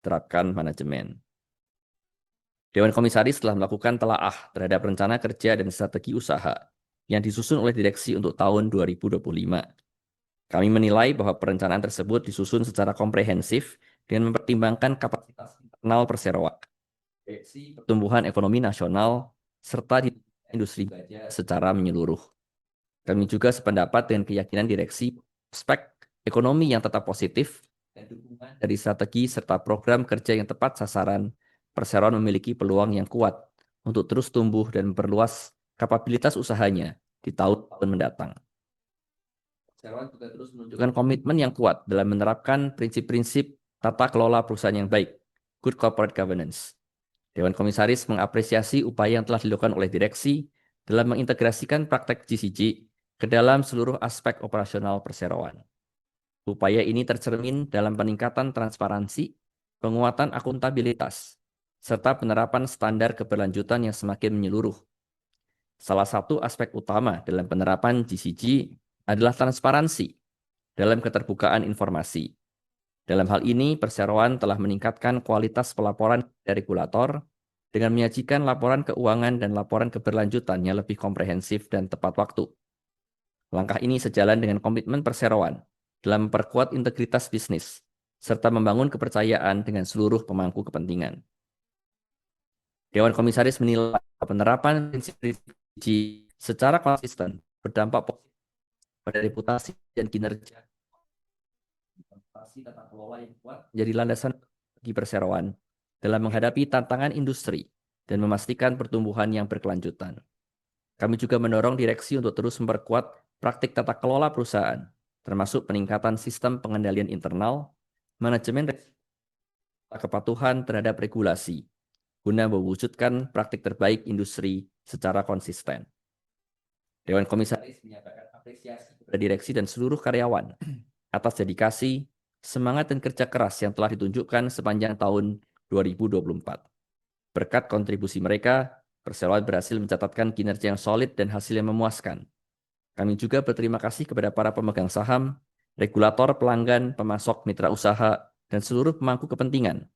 terapkan manajemen. Dewan Komisaris telah melakukan telaah terhadap rencana kerja dan strategi usaha yang disusun oleh direksi untuk tahun 2025. Kami menilai bahwa perencanaan tersebut disusun secara komprehensif dengan mempertimbangkan kapasitas internal perseroan, proyeksi pertumbuhan ekonomi nasional, serta di industri baja secara menyeluruh. Kami juga sependapat dengan keyakinan direksi prospek ekonomi yang tetap positif dan dukungan dari strategi serta program kerja yang tepat sasaran. Perseroan memiliki peluang yang kuat untuk terus tumbuh dan memperluas kapabilitas usahanya di tahun-tahun mendatang. Perseroan juga terus menunjukkan komitmen yang kuat dalam menerapkan prinsip-prinsip tata kelola perusahaan yang baik, good corporate governance. Dewan Komisaris mengapresiasi upaya yang telah dilakukan oleh direksi dalam mengintegrasikan praktek GCG ke dalam seluruh aspek operasional perseroan. Upaya ini tercermin dalam peningkatan transparansi, penguatan akuntabilitas, serta penerapan standar keberlanjutan yang semakin menyeluruh. Salah satu aspek utama dalam penerapan GCG adalah transparansi dalam keterbukaan informasi. Dalam hal ini, perseroan telah meningkatkan kualitas pelaporan dari regulator dengan menyajikan laporan keuangan dan laporan keberlanjutan yang lebih komprehensif dan tepat waktu. Langkah ini sejalan dengan komitmen perseroan dalam memperkuat integritas bisnis, serta membangun kepercayaan dengan seluruh pemangku kepentingan. Dewan Komisaris menilai penerapan prinsip-prinsip secara konsisten berdampak positif pada reputasi dan kinerja. Reputasi tata kelola yang kuat menjadi landasan bagi perseroan dalam menghadapi tantangan industri dan memastikan pertumbuhan yang berkelanjutan. Kami juga mendorong direksi untuk terus memperkuat praktik tata kelola perusahaan, termasuk peningkatan sistem pengendalian internal, manajemen risiko, kepatuhan terhadap regulasi, guna mewujudkan praktik terbaik industri secara konsisten. Dewan Komisaris menyatakan apresiasi kepada direksi dan seluruh karyawan atas dedikasi, semangat dan kerja keras yang telah ditunjukkan sepanjang tahun 2024. Berkat kontribusi mereka, perseroan berhasil mencatatkan kinerja yang solid dan hasil yang memuaskan. Kami juga berterima kasih kepada para pemegang saham, regulator, pelanggan, pemasok, mitra usaha, dan seluruh pemangku kepentingan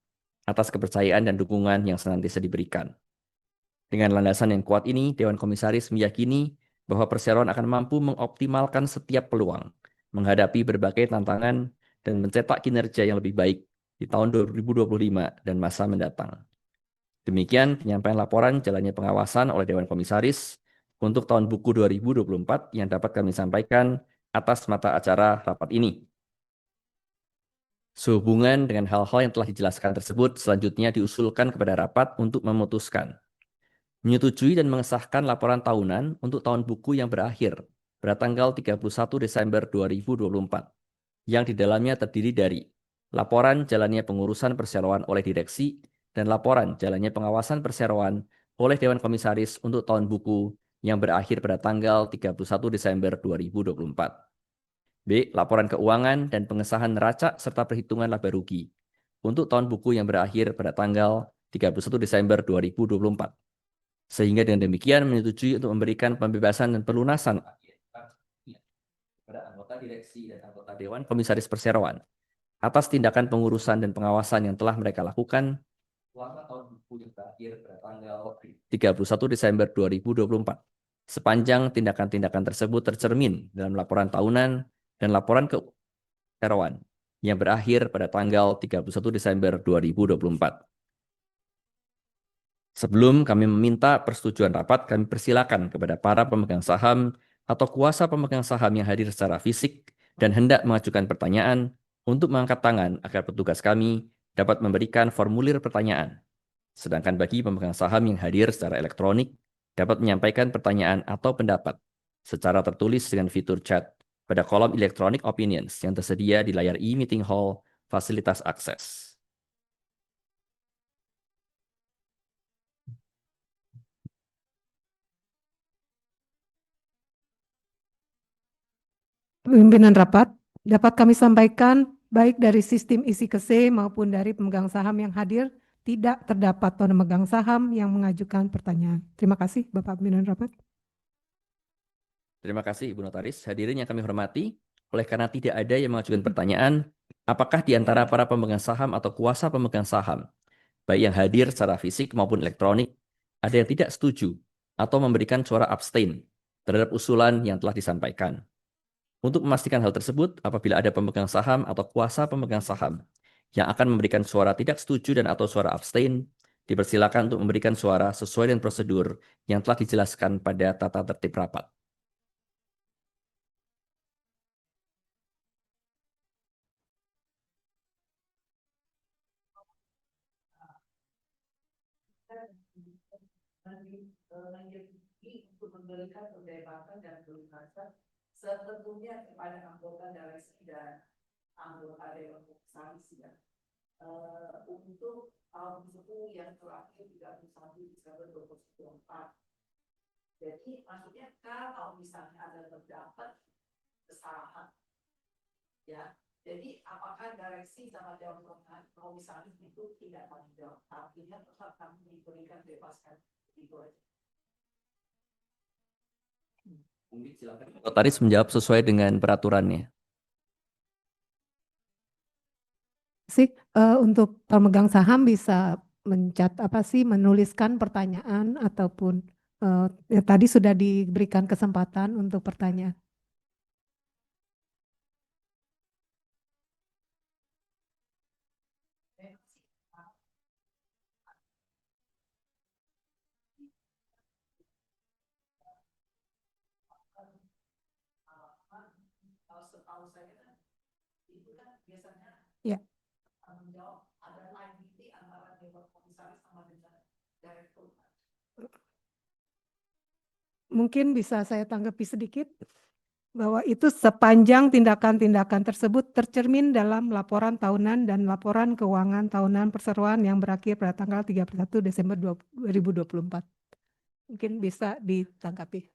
atas kepercayaan dan dukungan yang senantiasa diberikan. Dengan landasan yang kuat ini, Dewan Komisaris meyakini bahwa perseroan akan mampu mengoptimalkan setiap peluang, menghadapi berbagai tantangan, dan mencetak kinerja yang lebih baik di tahun 2025 dan masa mendatang. Demikian penyampaian laporan jalannya pengawasan oleh Dewan Komisaris untuk tahun buku 2024 yang dapat kami sampaikan atas mata acara rapat ini. Sehubungan dengan hal-hal yang telah dijelaskan tersebut, selanjutnya diusulkan kepada rapat untuk memutuskan menyetujui dan mengesahkan laporan tahunan untuk tahun buku yang berakhir pada tanggal 31 Desember 2024, yang di dalamnya terdiri dari laporan jalannya pengurusan perseroan oleh direksi dan laporan jalannya pengawasan perseroan oleh Dewan Komisaris untuk tahun buku yang berakhir pada tanggal 31 Desember 2024. B. Laporan keuangan dan pengesahan neraca serta perhitungan laba rugi untuk tahun buku yang berakhir pada tanggal 31 Desember 2024. Sehingga dengan demikian menyetujui untuk memberikan pembebasan dan pelunasan kepada anggota direksi dan anggota Dewan Komisaris Perseroan atas tindakan pengurusan dan pengawasan yang telah mereka lakukan selama tahun buku yang berakhir pada tanggal 31 Desember 2024. Sepanjang tindakan-tindakan tersebut tercermin dalam laporan tahunan dan laporan perseroan yang berakhir pada tanggal 31 Desember 2024. Sebelum kami meminta persetujuan rapat, kami persilakan kepada para pemegang saham atau kuasa pemegang saham yang hadir secara fisik dan hendak mengajukan pertanyaan untuk mengangkat tangan agar petugas kami dapat memberikan formulir pertanyaan. Sedangkan bagi pemegang saham yang hadir secara elektronik, dapat menyampaikan pertanyaan atau pendapat secara tertulis dengan fitur chat pada kolom electronic opinions yang tersedia di layar e-meeting hall fasilitas akses. Pimpinan rapat, dapat kami sampaikan baik dari sistem isi KC maupun dari pemegang saham yang hadir, tidak terdapat pemegang saham yang mengajukan pertanyaan. Terima kasih Bapak Pimpinan Rapat. Terima kasih Ibu Notaris. Hadirin yang kami hormati, oleh karena tidak ada yang mengajukan pertanyaan, Apakah di antara para pemegang saham atau kuasa pemegang saham, baik yang hadir secara fisik maupun elektronik, ada yang tidak setuju atau memberikan suara abstain terhadap usulan yang telah disampaikan? Untuk memastikan hal tersebut, apabila ada pemegang saham atau kuasa pemegang saham yang akan memberikan suara tidak setuju dan atau suara abstain, dipersilakan untuk memberikan suara sesuai dengan prosedur yang telah dijelaskan pada tata tertib rapat. Untuk memberikan perdebatan dan kebebasan sepenuhnya kepada anggota direksi dan anggota dewan komisaris ya. Untuk tahun 10 yang terakhir 31 Desember 2024. Jadi maksudnya kalau misalnya ada terdapat kesalahan ya. Jadi apakah direksi sama dewan komisaris itu tidak tanggung jawab? Artinya tetap kami diberikan bebaskan itu aja. Mungkin silakan Notaris menjawab sesuai dengan peraturannya. Untuk pemegang saham bisa menuliskan pertanyaan ataupun ya, tadi sudah diberikan kesempatan untuk pertanyaan. Setahu saya kan itu kan biasanya ya tanggung jawab ada liability antara dewan komisaris sama dengan direktur. Mungkin bisa saya tanggapi sedikit bahwa itu sepanjang tindakan-tindakan tersebut tercermin dalam laporan tahunan dan laporan keuangan tahunan perseroan yang berakhir pada tanggal 31 Desember 2024. Mungkin bisa ditanggapi.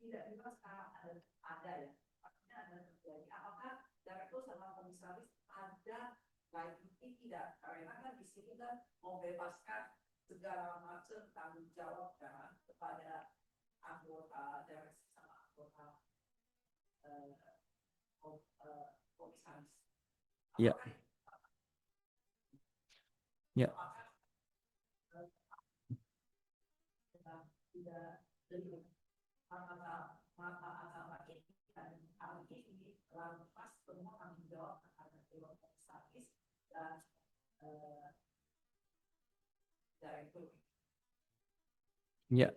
Tidak bebas ada ya. Artinya ada terjadi. Apakah direktur sama komisaris ada liability tidak? Karena kan di sini kan membebaskan segala macam tanggung jawab kan kepada anggota direksi sama anggota komisaris. Ya. Ya. Ya,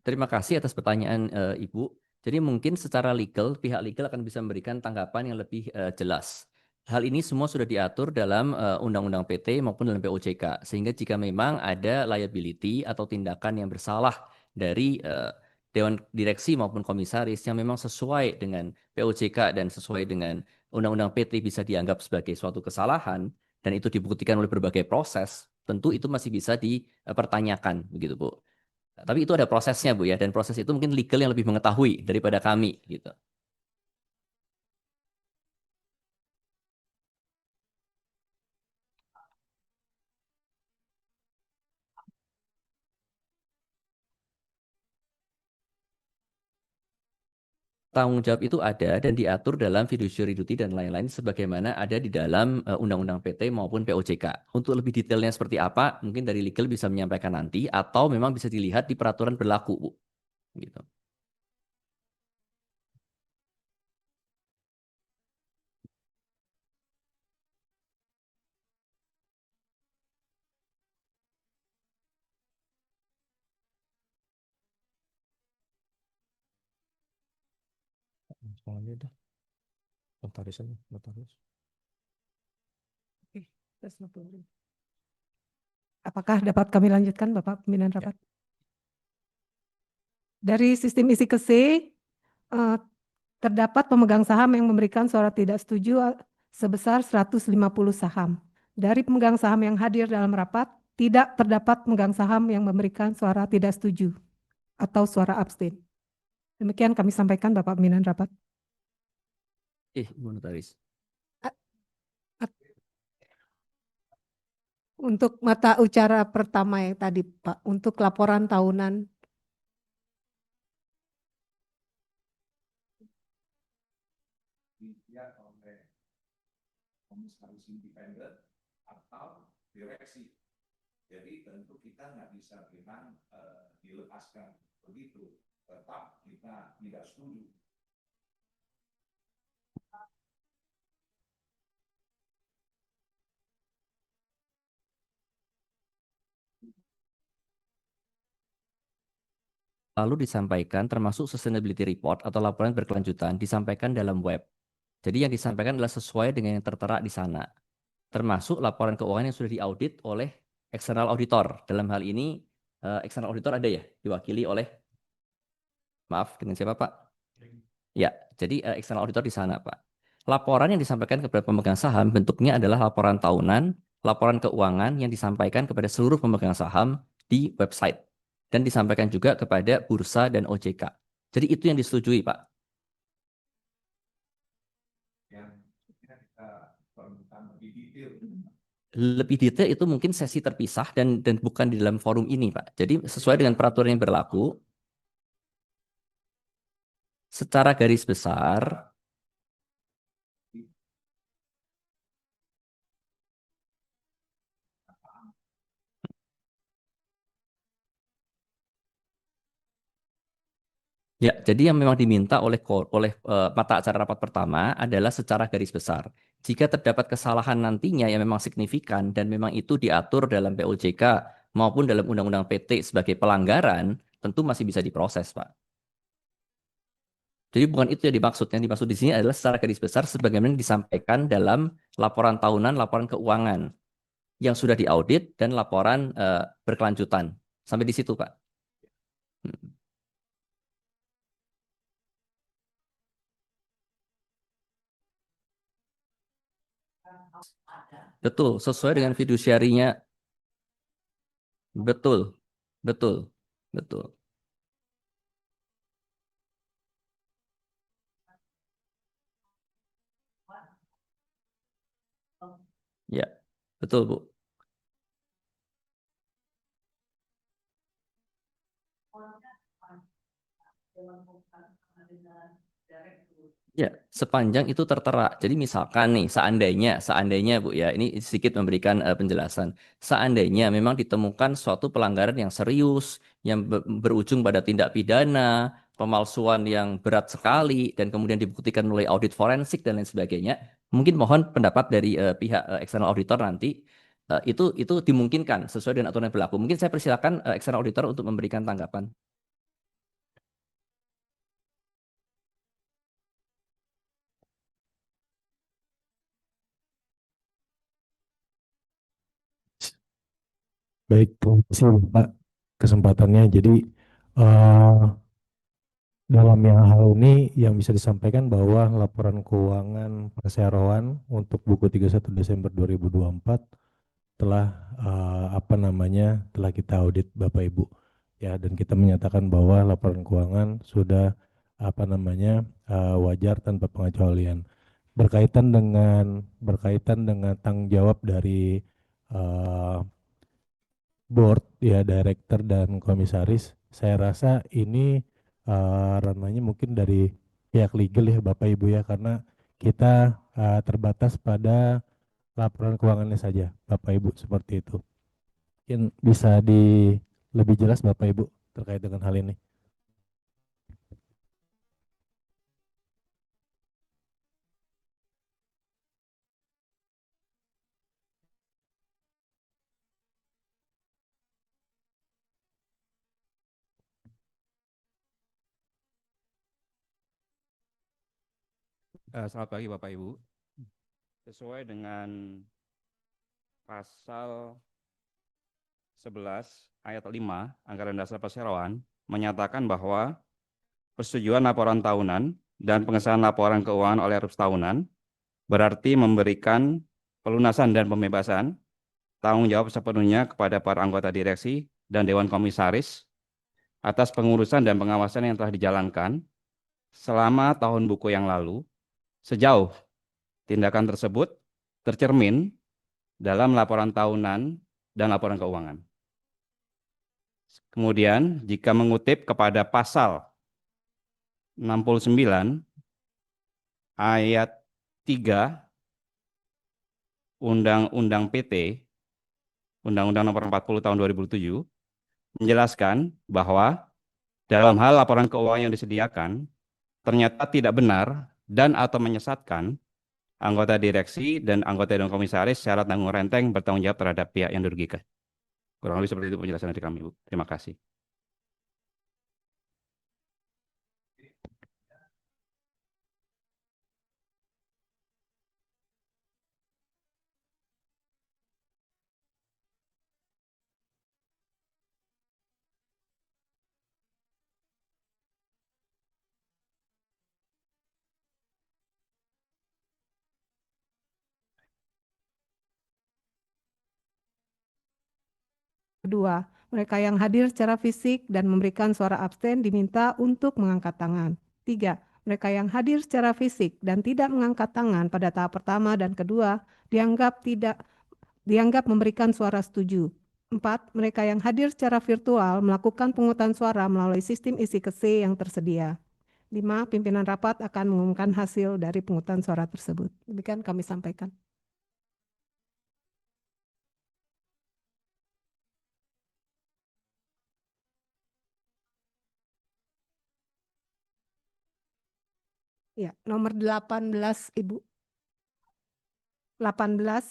terima kasih atas pertanyaan Ibu. Jadi mungkin secara legal, pihak legal akan bisa memberikan tanggapan yang lebih jelas. Hal ini semua sudah diatur dalam Undang-Undang PT maupun dalam POJK. Sehingga jika memang ada liability atau tindakan yang bersalah dari Dewan Direksi maupun Komisaris yang memang sesuai dengan POJK dan sesuai dengan Undang-Undang PT bisa dianggap sebagai suatu kesalahan dan itu dibuktikan oleh berbagai proses, tentu itu masih bisa dipertanyakan, begitu Bu. Tapi itu ada prosesnya Bu ya, dan proses itu mungkin legal yang lebih mengetahui daripada kami gitu. Tanggung jawab itu ada dan diatur dalam fiduciary duty dan lain-lain sebagaimana ada di dalam Undang-Undang PT maupun POJK. Untuk lebih detailnya seperti apa, mungkin dari legal bisa menyampaikan nanti atau memang bisa dilihat di peraturan berlaku Bu. Gitu. Notaris. Oke, apakah dapat kami lanjutkan Bapak pimpinan rapat? Ya. Dari sistem isi KC, terdapat pemegang saham yang memberikan suara tidak setuju sebesar 150 saham. Dari pemegang saham yang hadir dalam rapat, tidak terdapat pemegang saham yang memberikan suara tidak setuju atau suara abstain. Demikian kami sampaikan Bapak pimpinan rapat. Ibu Notaris. Untuk mata ucara pertama yang tadi Pak, untuk laporan tahunan komisaris independen atau direksi. Jadi tentu kita nggak bisa bilang dilepaskan begitu, tetap kita tidak setuju. Lalu disampaikan termasuk sustainability report atau laporan berkelanjutan disampaikan dalam web. Jadi yang disampaikan adalah sesuai dengan yang tertera di sana. Termasuk laporan keuangan yang sudah diaudit oleh external auditor. Dalam hal ini external auditor ada ya, diwakili oleh, maaf, dengan siapa Pak? Ya, jadi external auditor di sana Pak. Laporan yang disampaikan kepada pemegang saham bentuknya adalah laporan tahunan, laporan keuangan yang disampaikan kepada seluruh pemegang saham di website. Dan disampaikan juga kepada bursa dan OJK. Jadi itu yang disetujui Pak. Yang kita permintaan lebih detail. Lebih detail itu mungkin sesi terpisah dan bukan di dalam forum ini Pak. Jadi sesuai dengan peraturan yang berlaku, secara garis besar, ya, jadi yang memang diminta oleh mata acara rapat pertama adalah secara garis besar. Jika terdapat kesalahan nantinya yang memang signifikan dan memang itu diatur dalam POJK maupun dalam Undang-Undang PT sebagai pelanggaran, tentu masih bisa diproses, Pak. Jadi bukan itu yang dimaksud. Yang dimaksud di sini adalah secara garis besar sebagaimana disampaikan dalam laporan tahunan, laporan keuangan yang sudah diaudit dan laporan berkelanjutan. Sampai di situ, Pak. Betul, sesuai dengan fiduciary-nya. Betul, betul, betul. Ya, betul, Bu. Ya, sepanjang itu tertera. Jadi misalkan nih, seandainya Bu ya, ini sedikit memberikan penjelasan. Seandainya memang ditemukan suatu pelanggaran yang serius, yang berujung pada tindak pidana, pemalsuan yang berat sekali, dan kemudian dibuktikan melalui audit forensik dan lain sebagainya, mungkin mohon pendapat dari pihak external auditor nanti. Itu dimungkinkan sesuai dengan aturan yang berlaku. Mungkin saya persilakan external auditor untuk memberikan tanggapan. Baik, terima kasih Pak kesempatannya. Jadi eh, dalam yang hal ini yang bisa disampaikan bahwa laporan keuangan perseroan untuk buku 31 Desember 2024 telah telah kita audit Bapak Ibu ya, dan kita menyatakan bahwa laporan keuangan sudah wajar tanpa pengecualian. Berkaitan dengan tanggung jawab dari eh, board ya, director dan komisaris, saya rasa ini ranahnya mungkin dari pihak legal ya Bapak Ibu ya, karena kita terbatas pada laporan keuangannya saja Bapak Ibu, seperti itu. Mungkin bisa lebih jelas Bapak Ibu terkait dengan hal ini. Selamat pagi Bapak Ibu. Sesuai dengan pasal 11 ayat 5 Anggaran Dasar Perseroan menyatakan bahwa persetujuan laporan tahunan dan pengesahan laporan keuangan oleh RUPS tahunan berarti memberikan pelunasan dan pembebasan tanggung jawab sepenuhnya kepada para anggota direksi dan Dewan Komisaris atas pengurusan dan pengawasan yang telah dijalankan selama tahun buku yang lalu, sejauh tindakan tersebut tercermin dalam laporan tahunan dan laporan keuangan. Kemudian, jika mengutip kepada pasal 69 ayat 3 Undang-Undang PT, Undang-Undang Nomor 40 Tahun 2007, menjelaskan bahwa dalam hal laporan keuangan yang disediakan ternyata tidak benar dan atau menyesatkan, anggota direksi dan anggota dewan komisaris secara tanggung renteng bertanggung jawab terhadap pihak yang dirugikan. Kurang lebih seperti itu penjelasan dari kami, Bu. Terima kasih. Kedua, mereka yang hadir secara fisik dan memberikan suara abstain diminta untuk mengangkat tangan. 3. Mereka yang hadir secara fisik dan tidak mengangkat tangan pada tahap pertama dan kedua dianggap memberikan suara setuju. 4. Mereka yang hadir secara virtual melakukan pemungutan suara melalui sistem isi KC yang tersedia. 5. Pimpinan rapat akan mengumumkan hasil dari pemungutan suara tersebut. Demikian kami sampaikan. Ya, nomor 18, Ibu. 18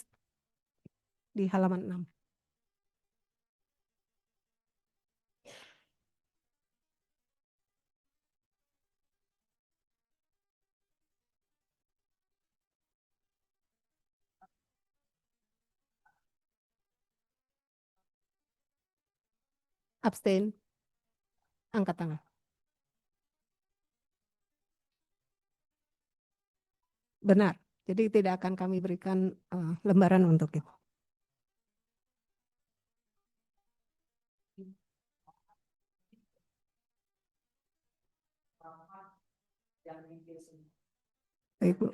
di halaman 6. Abstain. Angkat tangan. Benar. Jadi tidak akan kami berikan lembaran untuk itu. Baik, Bu.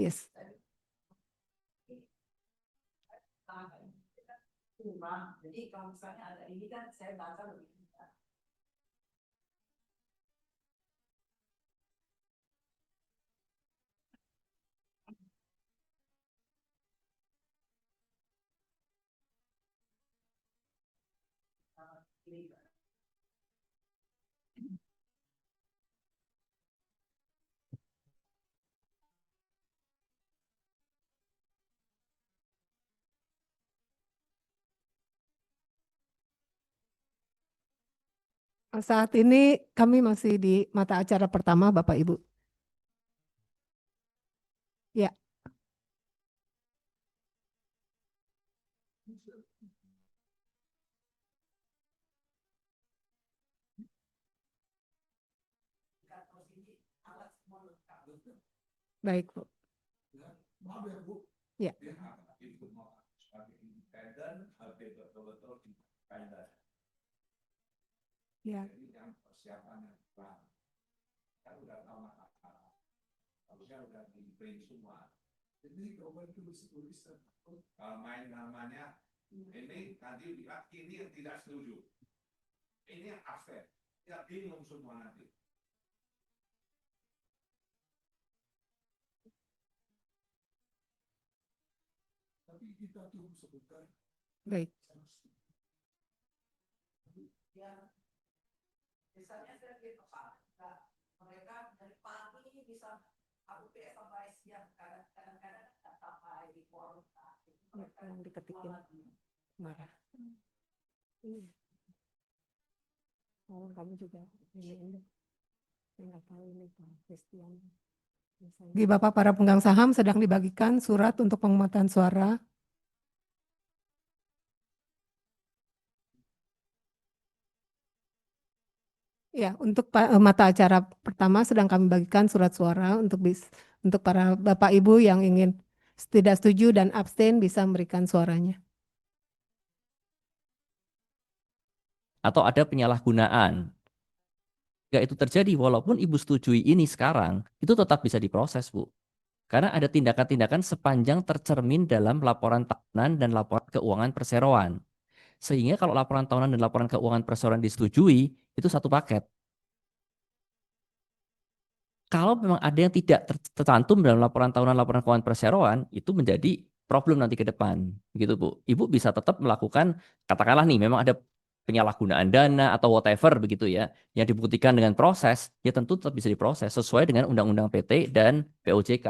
Yes. Jadi kalau misalnya ada ini kan saya baca lebih mudah. Saat ini kami masih di mata acara pertama, Bapak Ibu. Ya. Baik, Bu. Maaf ya, Bu. Ya. Dia itu mau sebagai independen, tapi betul-betul independen. Ya. Jadi yang persiapannya kurang. Kita udah tahu masalah. Harusnya udah di-print semua. Jadi kalau itu tulisan, main namanya, ini tadi bilang ini yang tidak setuju. Ini yang abstain. Ya bingung semua nanti. Tapi kita tunggu sebentar. Baik. Ya, misalnya saya gitu Pak, mereka dari pagi bisa AUPS sampai siang, kadang-kadang tidak sampai di forum. Yang diketikin marah. Oh, kamu juga ini. Saya nggak tahu ini Pak Christian. Bagi Bapak para pemegang saham sedang dibagikan surat untuk pemungutan suara. Ya, untuk mata acara pertama sedang kami bagikan surat suara untuk para Bapak Ibu yang ingin tidak setuju dan abstain bisa memberikan suaranya. Atau ada penyalahgunaan. Jika itu terjadi, walaupun Ibu setujui ini sekarang, itu tetap bisa diproses, Bu. Karena ada tindakan-tindakan sepanjang tercermin dalam laporan tahunan dan laporan keuangan perseroan. Sehingga kalau laporan tahunan dan laporan keuangan perseroan disetujui, itu satu paket. Kalau memang ada yang tidak tercantum dalam laporan tahunan, laporan keuangan perseroan, itu menjadi problem nanti ke depan, gitu Bu. Ibu bisa tetap melakukan, katakanlah nih, memang ada penyalahgunaan dana atau whatever begitu ya, yang dibuktikan dengan proses, ya tentu tetap bisa diproses sesuai dengan Undang-Undang PT dan POJK.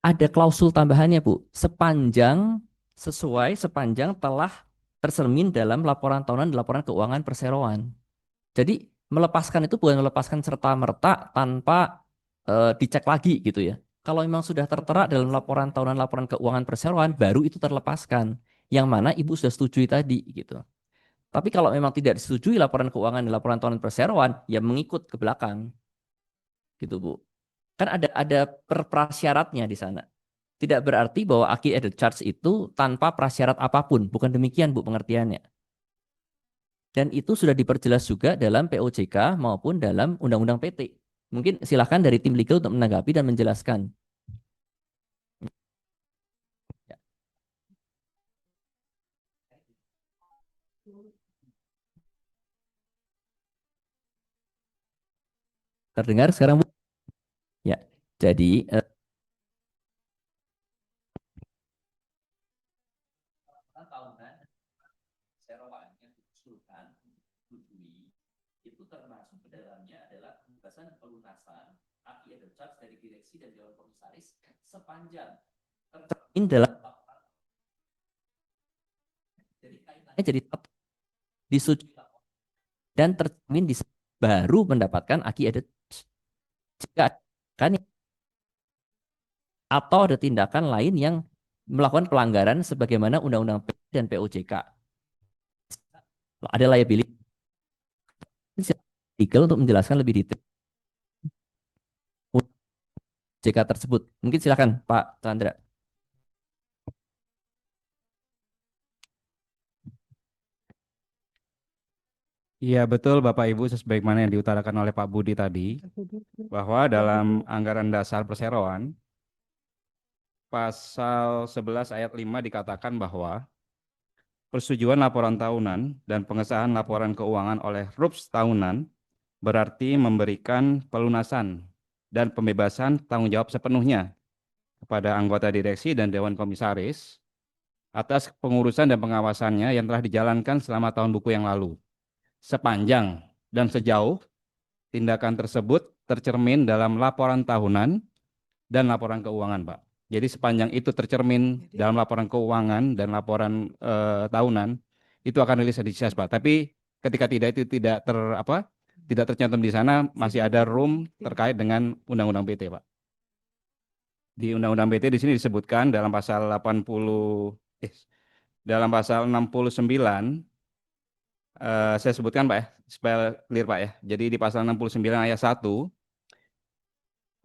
Ada klausul tambahannya, Bu. Sepanjang telah tercermin dalam laporan tahunan dan laporan keuangan perseroan. Jadi melepaskan itu bukan melepaskan serta-merta tanpa dicek lagi gitu ya. Kalau memang sudah tertera dalam laporan tahunan, laporan keuangan perseroan, baru itu terlepaskan. Yang mana Ibu sudah setujui tadi gitu. Tapi kalau memang tidak disetujui laporan keuangan dan laporan tahunan perseroan, ya mengikut ke belakang. Gitu, Bu. Kan ada prasyaratnya di sana. Tidak berarti bahwa aki added charge itu tanpa prasyarat apapun. Bukan demikian, Bu, pengertiannya. Dan itu sudah diperjelas juga dalam POJK maupun dalam Undang-Undang PT. Mungkin silakan dari tim legal untuk menanggapi dan menjelaskan. Ya. Terdengar sekarang, Bu? Ya. Jadi tahunan seroan yang diusulkan disetujui itu termasuk ke dalamnya adalah pembahasan pelunasan aki added charge dari direksi dan dewan komisaris sepanjang tercermin dalam jadi kaitannya jadi tetap disetujui dan tercermin di baru mendapatkan aki added charge. Jika kan atau ada tindakan lain yang melakukan pelanggaran sebagaimana Undang-Undang PT dan POJK. Ada liability legal untuk menjelaskan lebih detail JK tersebut. Mungkin silakan Pak Chandra. Iya betul Bapak Ibu, sebagaimana yang diutarakan oleh Pak Budi tadi, bahwa dalam anggaran dasar perseroan, pasal 11 ayat 5 dikatakan bahwa persetujuan laporan tahunan dan pengesahan laporan keuangan oleh RUPS tahunan berarti memberikan pelunasan dan pembebasan tanggung jawab sepenuhnya kepada anggota direksi dan dewan komisaris atas pengurusan dan pengawasannya yang telah dijalankan selama tahun buku yang lalu, sepanjang dan sejauh tindakan tersebut tercermin dalam laporan tahunan dan laporan keuangan, Pak. Jadi sepanjang itu tercermin dalam laporan keuangan dan laporan tahunan, itu akan rilis edisias, Pak. Tapi ketika tidak tercantum di sana, masih ada room terkait dengan Undang-Undang PT, Pak. Di Undang-Undang PT di sini disebutkan dalam pasal 69, saya sebutkan Pak ya, supaya clear Pak ya. Jadi di pasal 69 ayat 1,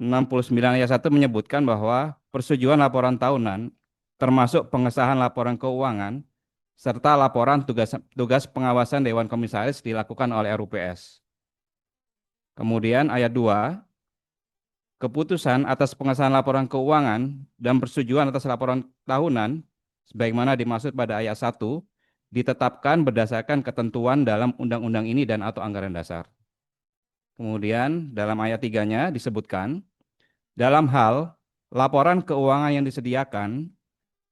69 ayat 1 menyebutkan bahwa persetujuan laporan tahunan termasuk pengesahan laporan keuangan serta laporan tugas pengawasan Dewan Komisaris dilakukan oleh RUPS. Kemudian ayat 2, keputusan atas pengesahan laporan keuangan dan persetujuan atas laporan tahunan sebagaimana dimaksud pada ayat 1 ditetapkan berdasarkan ketentuan dalam undang-undang ini dan atau anggaran dasar. Kemudian dalam ayat 3-nya disebutkan, dalam hal laporan keuangan yang disediakan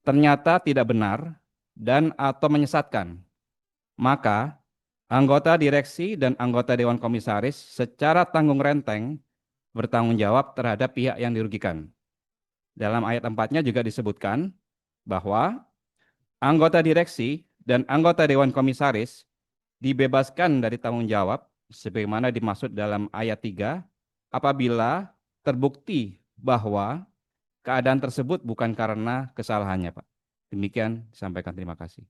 ternyata tidak benar dan atau menyesatkan, maka anggota direksi dan anggota Dewan Komisaris secara tanggung renteng bertanggung jawab terhadap pihak yang dirugikan. Dalam ayat 4-nya juga disebutkan bahwa anggota direksi dan anggota Dewan Komisaris dibebaskan dari tanggung jawab sebagaimana dimaksud dalam ayat 3 apabila terbukti bahwa keadaan tersebut bukan karena kesalahannya, Pak. Demikian disampaikan, terima kasih.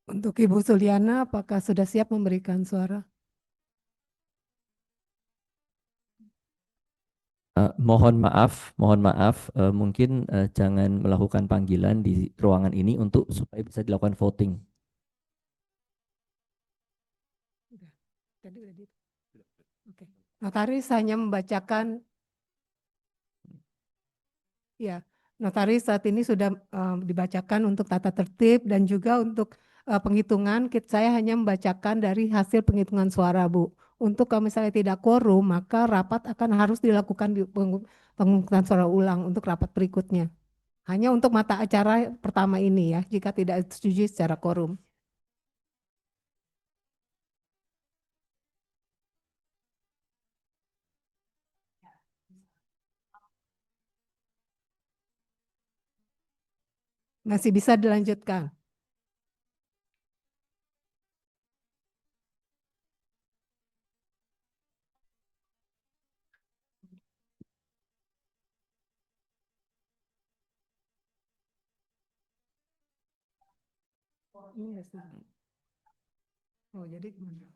Untuk Ibu Suliana, apakah sudah siap memberikan suara? Mohon maaf, mungkin jangan melakukan panggilan di ruangan ini untuk supaya bisa dilakukan voting. Jadi udah Oke. Notaris hanya membacakan, ya, Notaris saat ini sudah dibacakan untuk tata tertib dan juga untuk penghitungan. Saya hanya membacakan dari hasil penghitungan suara, Bu. Untuk kalau misalnya tidak quorum, maka rapat akan harus dilakukan di pemungutan suara ulang untuk rapat berikutnya. Hanya untuk mata acara pertama ini ya, jika tidak setuju secara quorum. Masih bisa dilanjutkan. Oh, jadi gimana?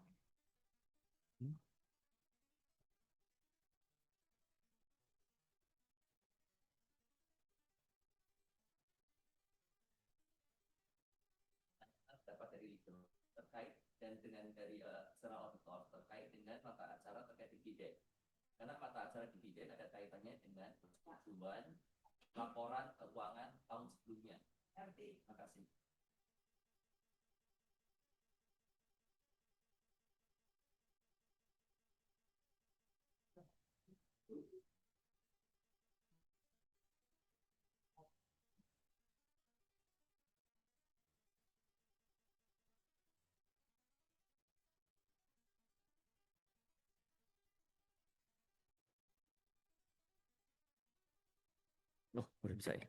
Dapat dari legal terkait dan dengan dari external auditor terkait dengan mata acara terkait dividen. Karena mata acara dividen ada kaitannya dengan persetujuan laporan keuangan tahun sebelumnya. Terima kasih. Loh, udah bisa ya?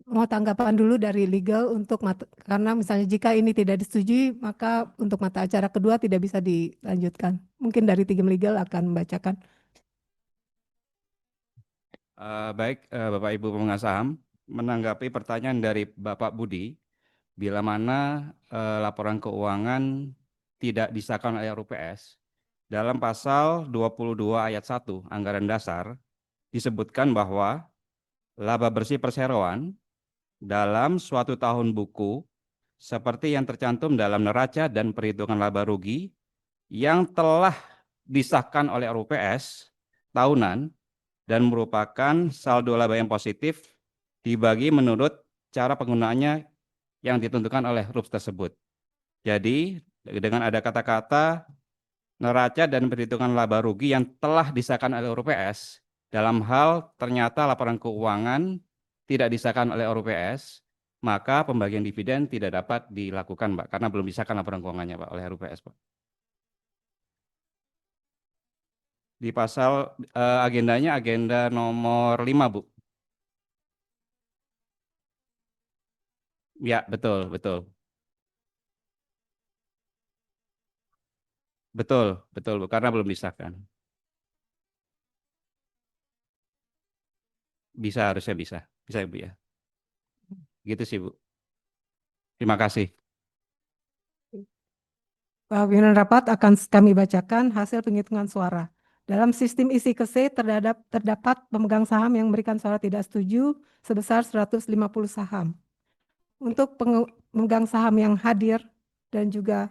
Mau tanggapan dulu dari legal untuk karena misalnya jika ini tidak disetujui, maka untuk mata acara kedua tidak bisa dilanjutkan. Mungkin dari tim legal akan membacakan. Baik, Bapak Ibu pemegang saham, menanggapi pertanyaan dari Bapak Budi, bila mana laporan keuangan tidak disahkan oleh RUPS, dalam pasal 22 ayat 1 Anggaran Dasar disebutkan bahwa laba bersih perseroan dalam suatu tahun buku seperti yang tercantum dalam neraca dan perhitungan laba rugi yang telah disahkan oleh RUPS tahunan dan merupakan saldo laba yang positif dibagi menurut cara penggunaannya yang ditentukan oleh RUPS tersebut. Jadi dengan ada kata-kata neraca dan perhitungan laba rugi yang telah disahkan oleh RUPS, dalam hal ternyata laporan keuangan tidak disahkan oleh RUPS, maka pembagian dividen tidak dapat dilakukan, Pak, karena belum disahkan laporan keuangannya, Pak, oleh RUPS, Pak. Di pasal agendanya agenda nomor 5, Bu. Ya, betul, betul. Betul, betul, Bu, karena belum disahkan. Bisa, harusnya bisa. Bisa, Bu, ya. Gitu sih, Bu. Terima kasih. Pak pimpinan rapat akan kami bacakan hasil penghitungan suara. Dalam sistem isi KC terdapat pemegang saham yang memberikan suara tidak setuju sebesar 150 saham. Untuk pemegang saham yang hadir dan juga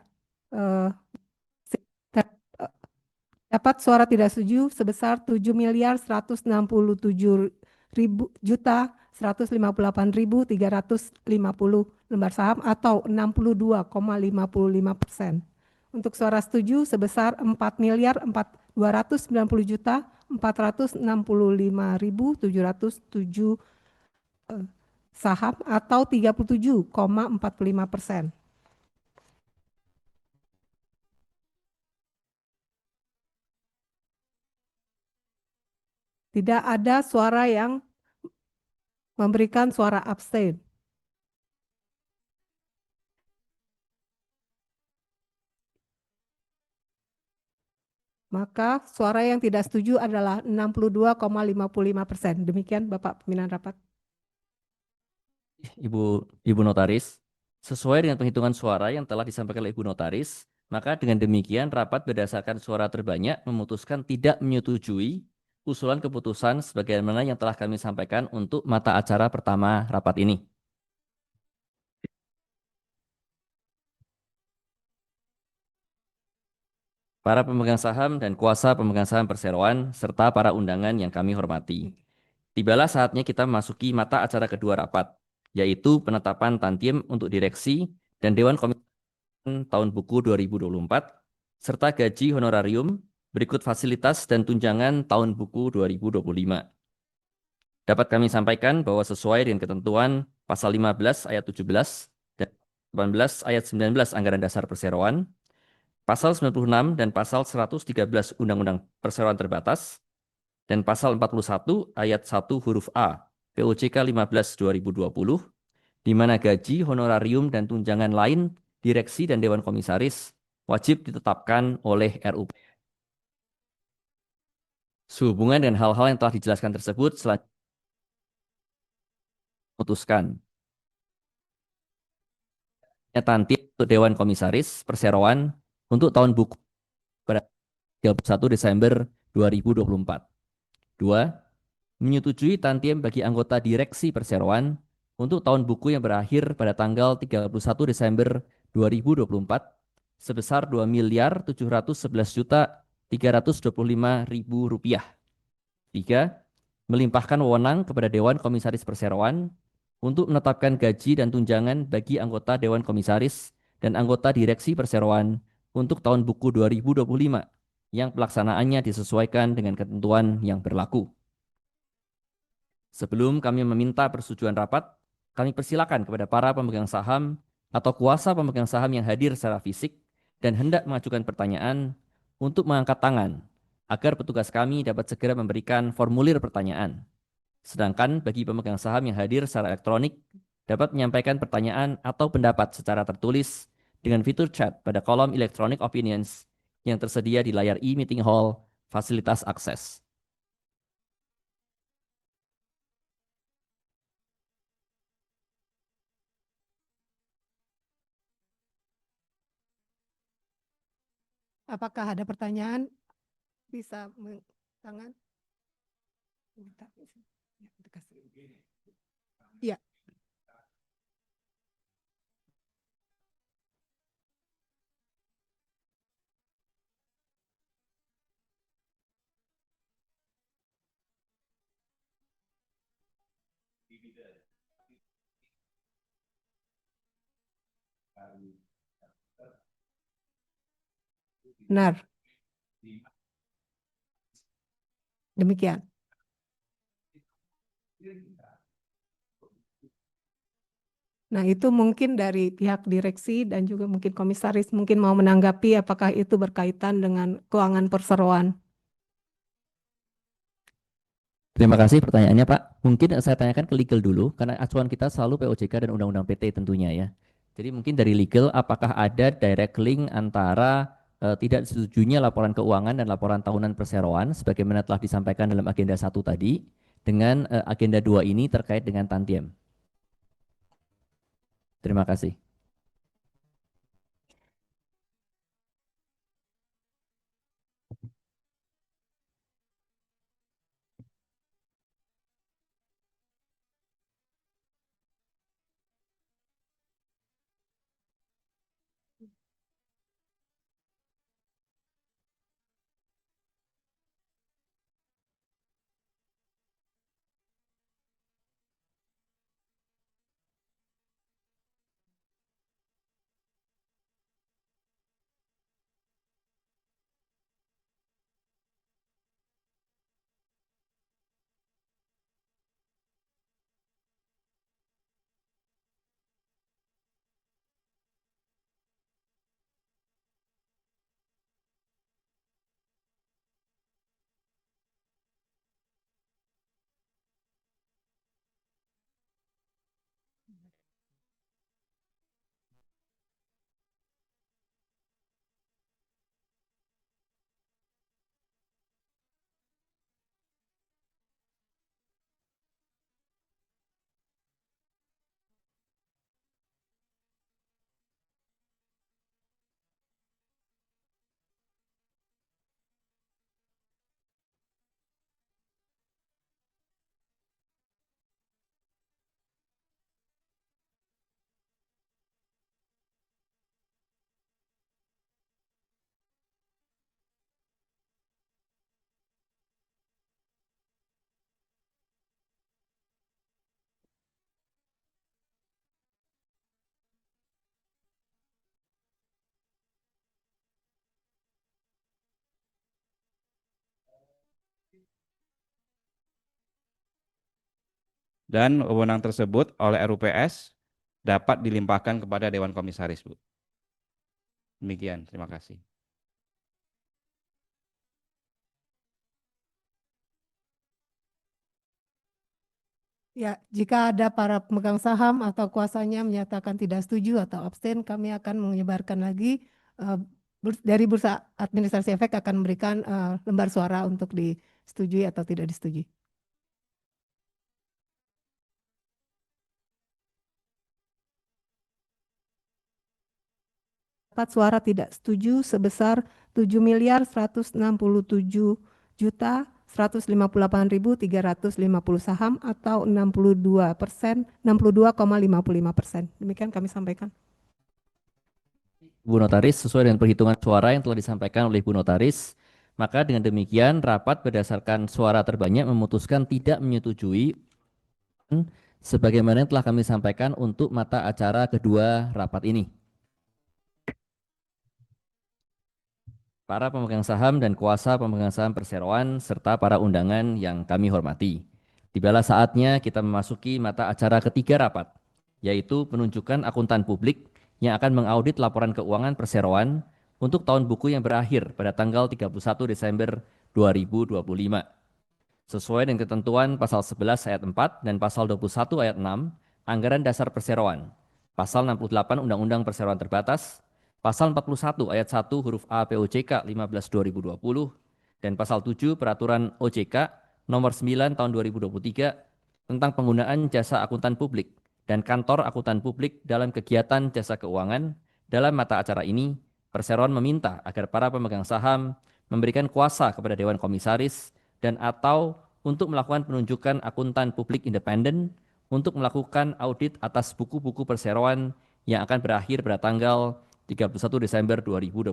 dapat suara tidak setuju sebesar 7.157.158.350 lembar saham atau 62,55%. Untuk suara setuju sebesar 4.290.465.707 saham atau 37,45%. Tidak ada suara yang memberikan suara abstain. Maka suara yang tidak setuju adalah 62,55%. Demikian Bapak pimpinan rapat. Ibu Notaris, sesuai dengan penghitungan suara yang telah disampaikan oleh Ibu Notaris, maka dengan demikian rapat berdasarkan suara terbanyak memutuskan tidak menyetujui usulan keputusan sebagaimana yang telah kami sampaikan untuk mata acara pertama rapat ini. para pemegang saham dan kuasa pemegang saham perseroan, serta para undangan yang kami hormati. Tibalah saatnya kita memasuki mata acara kedua rapat, yaitu penetapan tantiem untuk direksi dan Dewan Komisaris tahun buku 2024, serta gaji honorarium, berikut fasilitas dan tunjangan tahun buku 2025. Dapat kami sampaikan bahwa sesuai dengan ketentuan pasal 15 ayat 17 dan 18 ayat 19 Anggaran Dasar Perseroan, pasal 96 dan pasal 113 Undang-Undang Perseroan Terbatas, dan pasal 41 ayat 1 huruf A POJK 15 2020, di mana gaji, honorarium, dan tunjangan lain direksi dan Dewan Komisaris wajib ditetapkan oleh RUP. Sehubungan dengan hal-hal yang telah dijelaskan tersebut, selanjutnya memutuskan tantiem untuk Dewan Komisaris Perseroan untuk tahun buku pada 31 Desember 2024. 2. Menyetujui tantiem bagi anggota direksi perseroan untuk tahun buku yang berakhir pada tanggal 31 Desember 2024 sebesar 2.711.325.000 rupiah. 3. Melimpahkan wewenang kepada Dewan Komisaris Perseroan untuk menetapkan gaji dan tunjangan bagi anggota Dewan Komisaris dan anggota direksi perseroan untuk tahun buku 2025 yang pelaksanaannya disesuaikan dengan ketentuan yang berlaku. Sebelum kami meminta persetujuan rapat, kami persilakan kepada para pemegang saham atau kuasa pemegang saham yang hadir secara fisik dan hendak mengajukan pertanyaan untuk mengangkat tangan agar petugas kami dapat segera memberikan formulir pertanyaan. Sedangkan bagi pemegang saham yang hadir secara elektronik dapat menyampaikan pertanyaan atau pendapat secara tertulis dengan fitur chat pada kolom electronic opinions yang tersedia di layar e-meeting hall fasilitas akses. Apakah ada pertanyaan? Bisa tangan? Ya. Benar. Demikian. Nah, itu mungkin dari pihak direksi dan juga mungkin komisaris mungkin mau menanggapi apakah itu berkaitan dengan keuangan perseroan. Terima kasih pertanyaannya Pak. Mungkin saya tanyakan ke legal dulu, karena acuan kita selalu POJK dan Undang-Undang PT tentunya ya. Jadi mungkin dari legal, apakah ada direct link antara tidak disetujuinya laporan keuangan dan laporan tahunan perseroan, sebagaimana telah disampaikan dalam agenda 1 tadi, dengan agenda 2 ini terkait dengan tantiem. Terima kasih. dan wewenang tersebut oleh RUPS dapat dilimpahkan kepada Dewan Komisaris, Bu. Demikian, terima kasih. Ya, jika ada para pemegang saham atau kuasanya menyatakan tidak setuju atau abstain, kami akan menyebarkan lagi dari Bursa Administrasi Efek akan memberikan lembar suara untuk disetujui atau tidak disetujui. Dapat suara tidak setuju sebesar 7.167.158.350 saham atau 62%, 62,55%. Demikian kami sampaikan. Bu Notaris, sesuai dengan perhitungan suara yang telah disampaikan oleh Bu Notaris, maka dengan demikian rapat berdasarkan suara terbanyak memutuskan tidak menyetujui sebagaimana yang telah kami sampaikan untuk mata acara kedua rapat ini. Para pemegang saham dan kuasa pemegang saham perseroan serta para undangan yang kami hormati. Tibalah saatnya kita memasuki mata acara ketiga rapat, yaitu penunjukan akuntan publik yang akan mengaudit laporan keuangan perseroan untuk tahun buku yang berakhir pada tanggal 31 Desember 2025. Sesuai dengan ketentuan pasal 11 ayat 4 dan pasal 21 ayat 6 Anggaran Dasar Perseroan, pasal 68 Undang-Undang Perseroan Terbatas, pasal 41 ayat 1 huruf A POJK 15/2020 dan pasal 7 Peraturan OJK nomor 9 tahun 2023 tentang penggunaan jasa akuntan publik dan kantor akuntan publik dalam kegiatan jasa keuangan. Dalam mata acara ini, Perseroan meminta agar para pemegang saham memberikan kuasa kepada Dewan Komisaris dan atau untuk melakukan penunjukan akuntan publik independen untuk melakukan audit atas buku-buku perseroan yang akan berakhir pada tanggal 31 Desember 2025.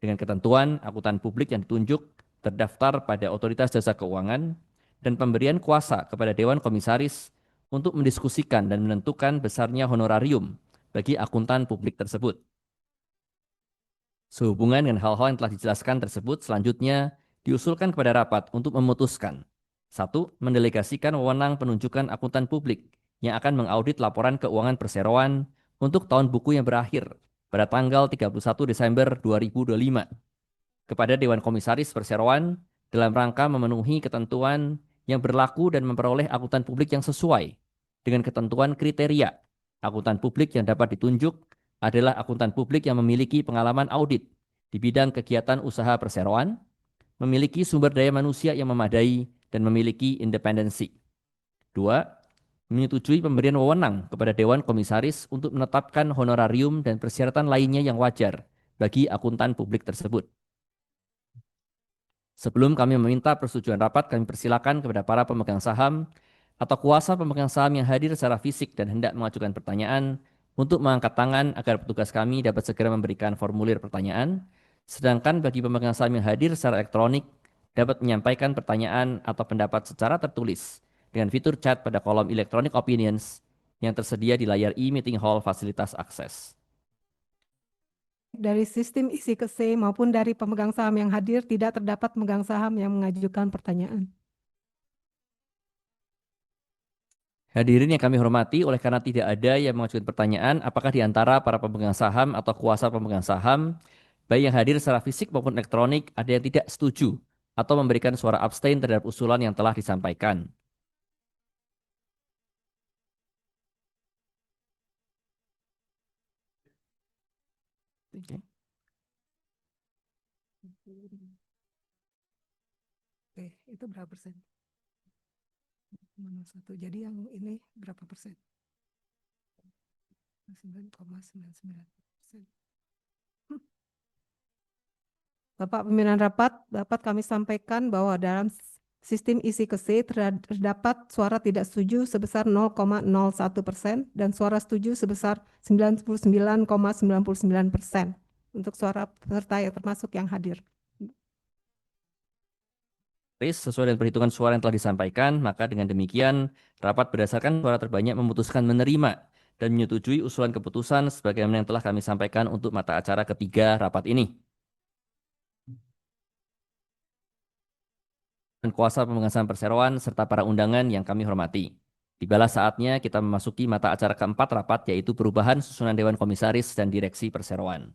Dengan ketentuan akuntan publik yang ditunjuk terdaftar pada Otoritas Jasa Keuangan dan pemberian kuasa kepada Dewan Komisaris untuk mendiskusikan dan menentukan besarnya honorarium bagi akuntan publik tersebut. Sehubungan dengan hal-hal yang telah dijelaskan tersebut, selanjutnya diusulkan kepada rapat untuk memutuskan 1. Mendelegasikan wewenang penunjukan akuntan publik yang akan mengaudit laporan keuangan perseroan untuk tahun buku yang berakhir pada tanggal 31 Desember 2025 kepada Dewan Komisaris Perseroan dalam rangka memenuhi ketentuan yang berlaku dan memperoleh akuntan publik yang sesuai dengan ketentuan kriteria. Akuntan publik yang dapat ditunjuk adalah akuntan publik yang memiliki pengalaman audit di bidang kegiatan usaha perseroan, memiliki sumber daya manusia yang memadai, dan memiliki independensi. 2. Menyetujui pemberian wewenang kepada Dewan Komisaris untuk menetapkan honorarium dan persyaratan lainnya yang wajar bagi akuntan publik tersebut. Sebelum kami meminta persetujuan rapat, kami persilakan kepada para pemegang saham atau kuasa pemegang saham yang hadir secara fisik dan hendak mengajukan pertanyaan untuk mengangkat tangan agar petugas kami dapat segera memberikan formulir pertanyaan. Sedangkan bagi pemegang saham yang hadir secara elektronik dapat menyampaikan pertanyaan atau pendapat secara tertulis dengan fitur chat pada kolom electronic opinions yang tersedia di layar e-meeting hall fasilitas akses. Dari sistem isi KC maupun dari pemegang saham yang hadir tidak terdapat pemegang saham yang mengajukan pertanyaan. Hadirin yang kami hormati, oleh karena tidak ada yang mengajukan pertanyaan, apakah di antara para pemegang saham atau kuasa pemegang saham, baik yang hadir secara fisik maupun elektronik, ada yang tidak setuju atau memberikan suara abstain terhadap usulan yang telah disampaikan? Oke. Oke, itu berapa persen? 1. Jadi yang ini berapa persen? 9,99%. Bapak pimpinan rapat, dapat kami sampaikan bahwa dalam sistem isi KC terdapat suara tidak setuju sebesar 0,01% dan suara setuju sebesar 99,99% untuk suara peserta yang termasuk yang hadir. Sesuai dengan perhitungan suara yang telah disampaikan, maka dengan demikian rapat berdasarkan suara terbanyak memutuskan menerima dan menyetujui usulan keputusan sebagaimana yang telah kami sampaikan untuk mata acara ketiga rapat ini. Dan kuasa pemegang saham perseroan serta para undangan yang kami hormati. Tibalah saatnya kita memasuki mata acara keempat rapat, yaitu perubahan susunan Dewan Komisaris dan Direksi Perseroan.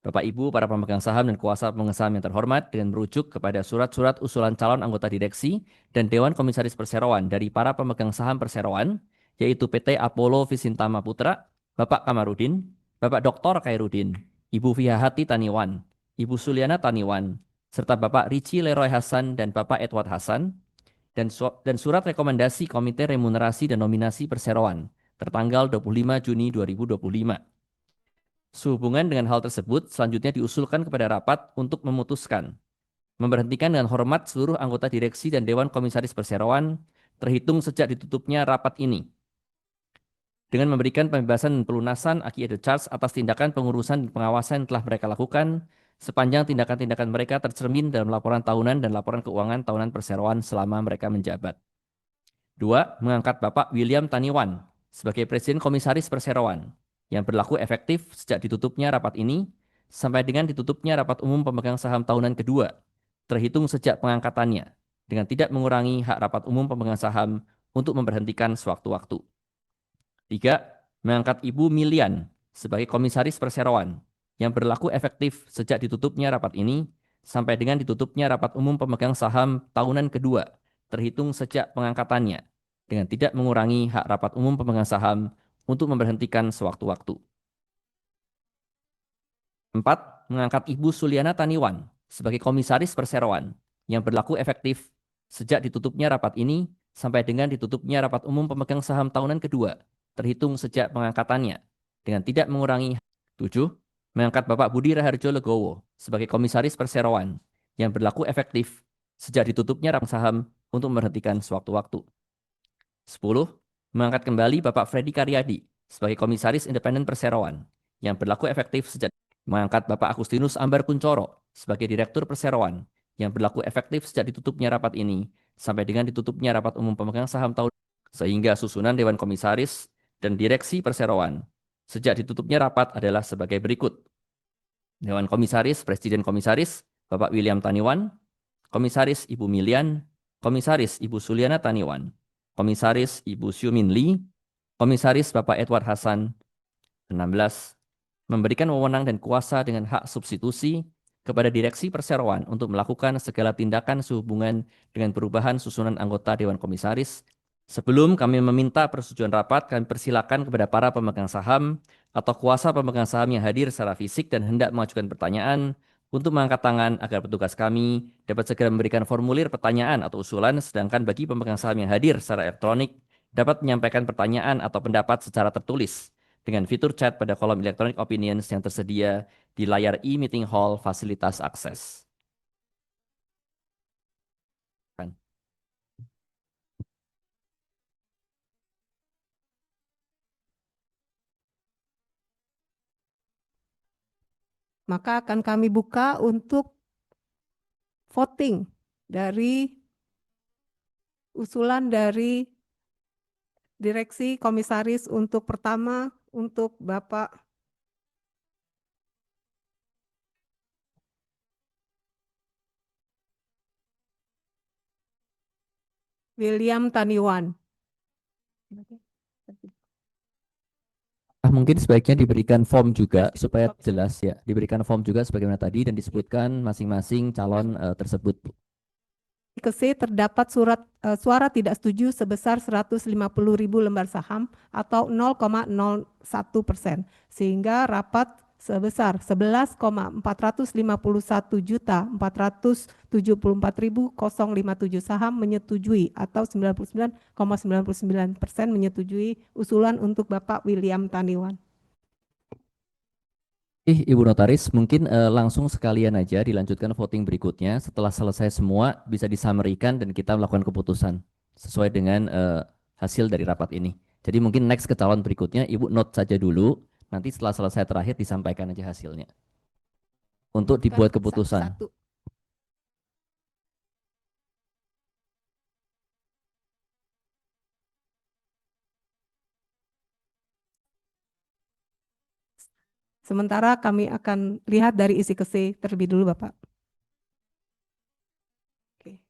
Bapak Ibu, para pemegang saham dan kuasa pemegang saham yang terhormat, dengan merujuk kepada surat-surat usulan calon anggota direksi dan Dewan Komisaris Perseroan dari para pemegang saham Perseroan, yaitu PT Apollo Visintama Putra, Bapak Kamarudin, Bapak Dr. Khairudin, Ibu Fihahati Taniwan, Ibu Suliana Taniwan, serta Bapak Ricci Leroy Hasan dan Bapak Edward Hasan, dan surat rekomendasi Komite Remunerasi dan Nominasi Perseroan tertanggal 25 Juni 2025. Sehubungan dengan hal tersebut, selanjutnya diusulkan kepada rapat untuk memutuskan memberhentikan dengan hormat seluruh anggota direksi dan Dewan Komisaris Perseroan terhitung sejak ditutupnya rapat ini, dengan memberikan pembebasan dan pelunasan aki charge atas tindakan pengurusan dan pengawasan yang telah mereka lakukan sepanjang tindakan-tindakan mereka tercermin dalam laporan tahunan dan laporan keuangan tahunan Perseroan selama mereka menjabat. 2. Mengangkat Bapak William Taniwan sebagai Presiden Komisaris Perseroan yang berlaku efektif sejak ditutupnya rapat ini sampai dengan ditutupnya rapat umum pemegang saham tahunan kedua, terhitung sejak pengangkatannya, dengan tidak mengurangi hak rapat umum pemegang saham untuk memberhentikan sewaktu-waktu. 3. Mengangkat Ibu Milian sebagai Komisaris Perseroan yang berlaku efektif sejak ditutupnya rapat ini sampai dengan ditutupnya rapat umum pemegang saham tahunan kedua, terhitung sejak pengangkatannya, dengan tidak mengurangi hak rapat umum pemegang saham untuk memberhentikan sewaktu-waktu. 4. Mengangkat Ibu Suliana Taniwan sebagai Komisaris Perseroan yang berlaku efektif sejak ditutupnya rapat ini sampai dengan ditutupnya rapat umum pemegang saham tahunan kedua, terhitung sejak pengangkatannya, dengan tidak mengurangi. 7. Mengangkat Bapak Budi Raharjo Legowo sebagai Komisaris Perseroan yang berlaku efektif sejak ditutupnya rapat saham untuk memberhentikan sewaktu-waktu. 10. Mengangkat kembali Bapak Freddy Karyadi sebagai Komisaris Independen Perseroan yang berlaku efektif sejak. Mengangkat Bapak Agustinus Ambar Kuncoro sebagai Direktur Perseroan yang berlaku efektif sejak ditutupnya rapat ini sampai dengan ditutupnya rapat umum pemegang saham tahun, sehingga susunan Dewan Komisaris dan Direksi Perseroan sejak ditutupnya rapat adalah sebagai berikut. Dewan Komisaris, Presiden Komisaris, Bapak William Taniwan, Komisaris Ibu Milian, Komisaris Ibu Suliana Taniwan, Komisaris Ibu Xiumin Li, Komisaris Bapak Edward Hasan. 16. Memberikan wewenang dan kuasa dengan hak substitusi kepada Direksi Perseroan untuk melakukan segala tindakan sehubungan dengan perubahan susunan anggota Dewan Komisaris. Sebelum kami meminta persetujuan rapat, kami persilakan kepada para pemegang saham atau kuasa pemegang saham yang hadir secara fisik dan hendak mengajukan pertanyaan untuk mengangkat tangan agar petugas kami dapat segera memberikan formulir pertanyaan atau usulan, sedangkan bagi pemegang saham yang hadir secara elektronik dapat menyampaikan pertanyaan atau pendapat secara tertulis dengan fitur chat pada kolom electronic opinions yang tersedia di layar e-meeting hall fasilitas akses. Maka akan kami buka untuk voting dari usulan dari Direksi Komisaris. Untuk pertama, untuk Bapak William Taniwan. Mungkin sebaiknya diberikan form juga supaya jelas ya, diberikan form juga sebagaimana tadi dan disebutkan masing-masing calon tersebut. C terdapat suara tidak setuju sebesar 150.000 lembar saham atau 0,01%, sehingga rapat sebesar 11,451.474.057 saham menyetujui atau 99,99% menyetujui usulan untuk Bapak William Taniwan. Ibu Notaris, mungkin langsung sekalian aja dilanjutkan voting berikutnya. Setelah selesai semua, bisa disamerikan dan kita melakukan keputusan sesuai dengan hasil dari rapat ini. Jadi mungkin next ke calon berikutnya, Ibu note saja dulu. Nanti setelah selesai terakhir disampaikan aja hasilnya. Untuk dibuat keputusan. Satu. Sementara kami akan lihat dari isi KC terlebih dulu, Bapak. Oke.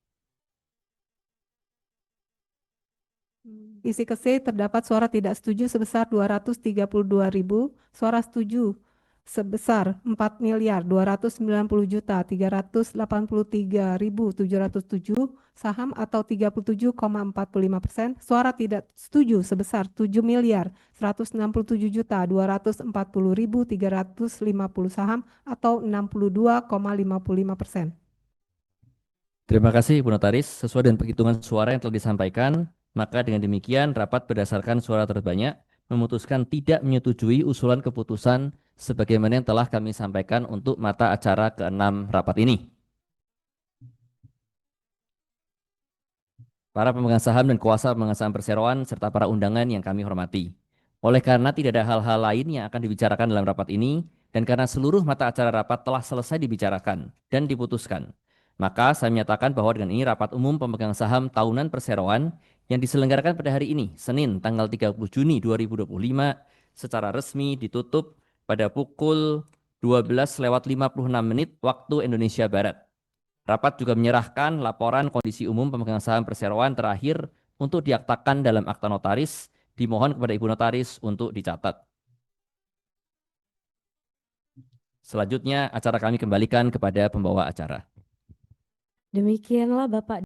isi ke C terdapat suara tidak setuju sebesar 232.000, suara setuju sebesar 4.290.383.707 saham atau 37,45%, suara tidak setuju sebesar 7.167.240.350 saham atau 62,55%. Terima kasih, Ibu Notaris. Sesuai dengan perhitungan suara yang telah disampaikan, maka dengan demikian rapat berdasarkan suara terbanyak memutuskan tidak menyetujui usulan keputusan sebagaimana yang telah kami sampaikan untuk mata acara ke-6 rapat ini. Para pemegang saham dan kuasa pemegang saham perseroan serta para undangan yang kami hormati. Oleh karena tidak ada hal-hal lain yang akan dibicarakan dalam rapat ini, dan karena seluruh mata acara rapat telah selesai dibicarakan dan diputuskan, maka saya menyatakan bahwa dengan ini rapat umum pemegang saham tahunan perseroan yang diselenggarakan pada hari ini, Senin tanggal 30 Juni 2025, secara resmi ditutup pada pukul 12:56 waktu Indonesia Barat. Rapat juga menyerahkan laporan kondisi umum pemegang saham perseroan terakhir untuk diaktakan dalam akta notaris. Dimohon kepada Ibu Notaris untuk dicatat. Selanjutnya acara kami kembalikan kepada pembawa acara. Demikianlah Bapak